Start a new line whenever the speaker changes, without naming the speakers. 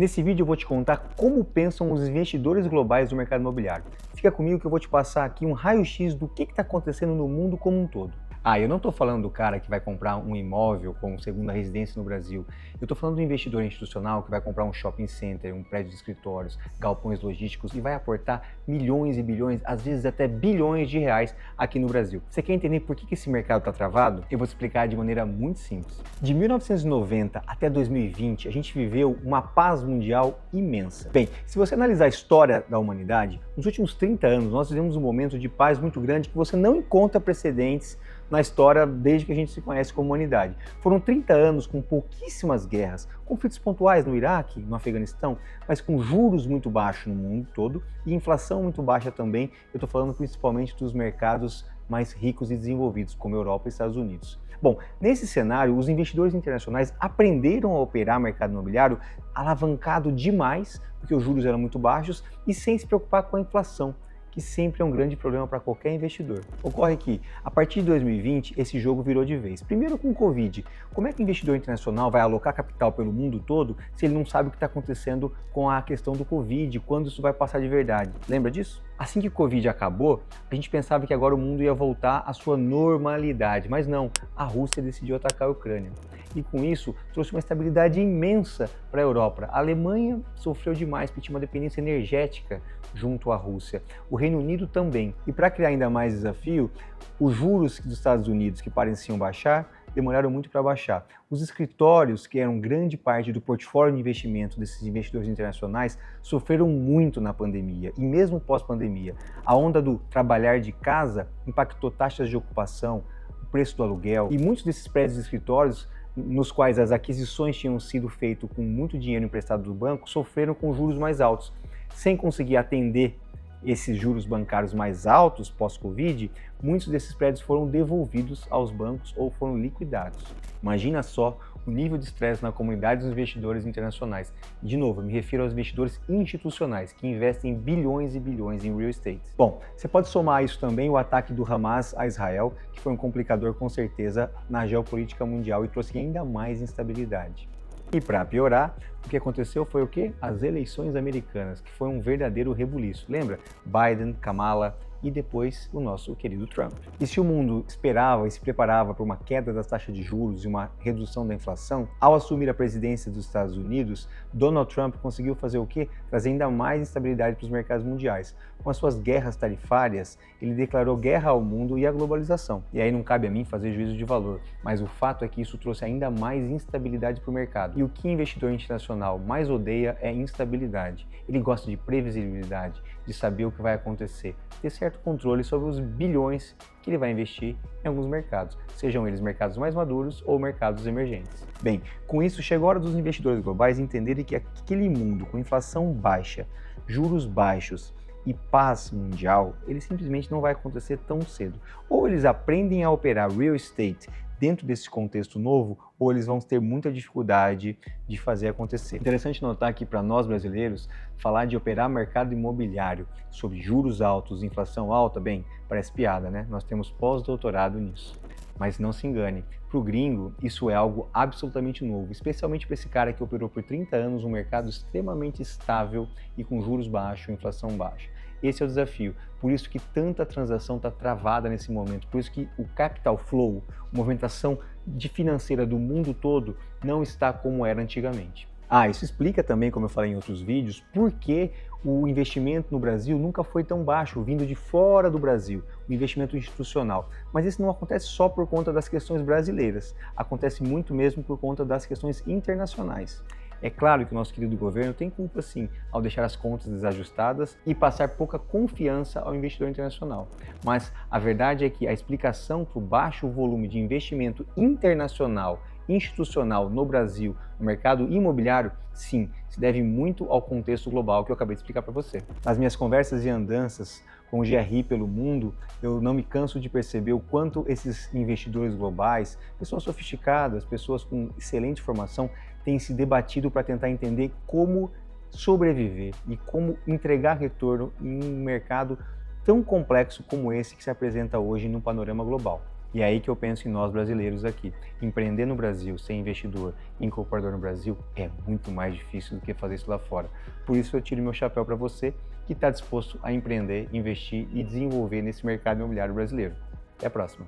Nesse vídeo eu vou te contar como pensam os investidores globais do mercado imobiliário. Fica comigo que eu vou te passar aqui um raio-x do que está acontecendo no mundo como um todo. Eu não estou falando do cara que vai comprar um imóvel com segunda residência no Brasil. Eu estou falando do investidor institucional que vai comprar um shopping center, um prédio de escritórios, galpões logísticos e vai aportar milhões e bilhões, às vezes até bilhões de reais aqui no Brasil. Você quer entender por que esse mercado está travado? Eu vou te explicar de maneira muito simples. De 1990 até 2020, a gente viveu uma paz mundial imensa. Bem, se você analisar a história da humanidade, nos últimos 30 anos nós vivemos um momento de paz muito grande que você não encontra precedentes na história desde que a gente se conhece como humanidade. Foram 30 anos com pouquíssimas guerras, conflitos pontuais no Iraque, no Afeganistão, mas com juros muito baixos no mundo todo e inflação muito baixa também. Eu estou falando principalmente dos mercados mais ricos e desenvolvidos, como Europa e Estados Unidos. Bom, nesse cenário, os investidores internacionais aprenderam a operar mercado imobiliário alavancado demais, porque os juros eram muito baixos e sem se preocupar com a inflação, que sempre é um grande problema para qualquer investidor. Ocorre que, a partir de 2020, esse jogo virou de vez. Primeiro com o Covid. Como é que o investidor internacional vai alocar capital pelo mundo todo se ele não sabe o que está acontecendo com a questão do Covid, quando isso vai passar de verdade? Lembra disso? Assim que o Covid acabou, a gente pensava que agora o mundo ia voltar à sua normalidade, mas não, a Rússia decidiu atacar a Ucrânia. E com isso, trouxe uma estabilidade imensa para a Europa. A Alemanha sofreu demais, porque tinha uma dependência energética junto à Rússia. O Reino Unido também. E para criar ainda mais desafio, os juros dos Estados Unidos, que pareciam baixar, demoraram muito para baixar. Os escritórios, que eram grande parte do portfólio de investimento desses investidores internacionais, sofreram muito na pandemia e mesmo pós-pandemia. A onda do trabalhar de casa impactou taxas de ocupação, o preço do aluguel e muitos desses prédios e escritórios nos quais as aquisições tinham sido feitas com muito dinheiro emprestado do banco, sofreram com juros mais altos. Sem conseguir atender esses juros bancários mais altos pós-Covid, muitos desses prédios foram devolvidos aos bancos ou foram liquidados. Imagina só o nível de estresse na comunidade dos investidores internacionais. De novo, eu me refiro aos investidores institucionais, que investem bilhões e bilhões em real estate. Bom, você pode somar a isso também o ataque do Hamas a Israel, que foi um complicador com certeza na geopolítica mundial e trouxe ainda mais instabilidade. E para piorar, o que aconteceu foi o quê? As eleições americanas, que foi um verdadeiro rebuliço. Lembra? Biden, Kamala e depois o nosso querido Trump. E se o mundo esperava e se preparava para uma queda das taxas de juros e uma redução da inflação, ao assumir a presidência dos Estados Unidos, Donald Trump conseguiu fazer o quê? Trazer ainda mais instabilidade para os mercados mundiais. Com as suas guerras tarifárias, ele declarou guerra ao mundo e à globalização. E aí não cabe a mim fazer juízo de valor, mas o fato é que isso trouxe ainda mais instabilidade para o mercado. E o que investidor internacional mais odeia é instabilidade. Ele gosta de previsibilidade, de saber o que vai acontecer, ter certo controle sobre os bilhões que ele vai investir em alguns mercados, sejam eles mercados mais maduros ou mercados emergentes. Bem, com isso chegou a hora dos investidores globais entenderem que aquele mundo com inflação baixa, juros baixos e paz mundial, ele simplesmente não vai acontecer tão cedo. Ou eles aprendem a operar real estate dentro desse contexto novo, ou eles vão ter muita dificuldade de fazer acontecer. Interessante notar que para nós brasileiros, falar de operar mercado imobiliário sobre juros altos, inflação alta, bem, parece piada, né? Nós temos pós-doutorado nisso. Mas não se engane, para o gringo isso é algo absolutamente novo, especialmente para esse cara que operou por 30 anos um mercado extremamente estável e com juros baixos, inflação baixa. Esse é o desafio, por isso que tanta transação está travada nesse momento, por isso que o capital flow, a movimentação financeira do mundo todo não está como era antigamente. Isso explica também, como eu falei em outros vídeos, por que o investimento no Brasil nunca foi tão baixo, vindo de fora do Brasil, o investimento institucional. Mas isso não acontece só por conta das questões brasileiras, acontece muito mesmo por conta das questões internacionais. É claro que o nosso querido governo tem culpa sim ao deixar as contas desajustadas e passar pouca confiança ao investidor internacional. Mas a verdade é que a explicação para o baixo volume de investimento internacional institucional no Brasil, no mercado imobiliário, sim, se deve muito ao contexto global que eu acabei de explicar para você. Nas minhas conversas e andanças com o GRI pelo mundo, eu não me canso de perceber o quanto esses investidores globais, pessoas sofisticadas, pessoas com excelente formação, têm se debatido para tentar entender como sobreviver e como entregar retorno em um mercado tão complexo como esse que se apresenta hoje no panorama global. E é aí que eu penso em nós brasileiros aqui. Empreender no Brasil, ser investidor, incorporador no Brasil, é muito mais difícil do que fazer isso lá fora. Por isso eu tiro meu chapéu para você que está disposto a empreender, investir e desenvolver nesse mercado imobiliário brasileiro. Até a próxima.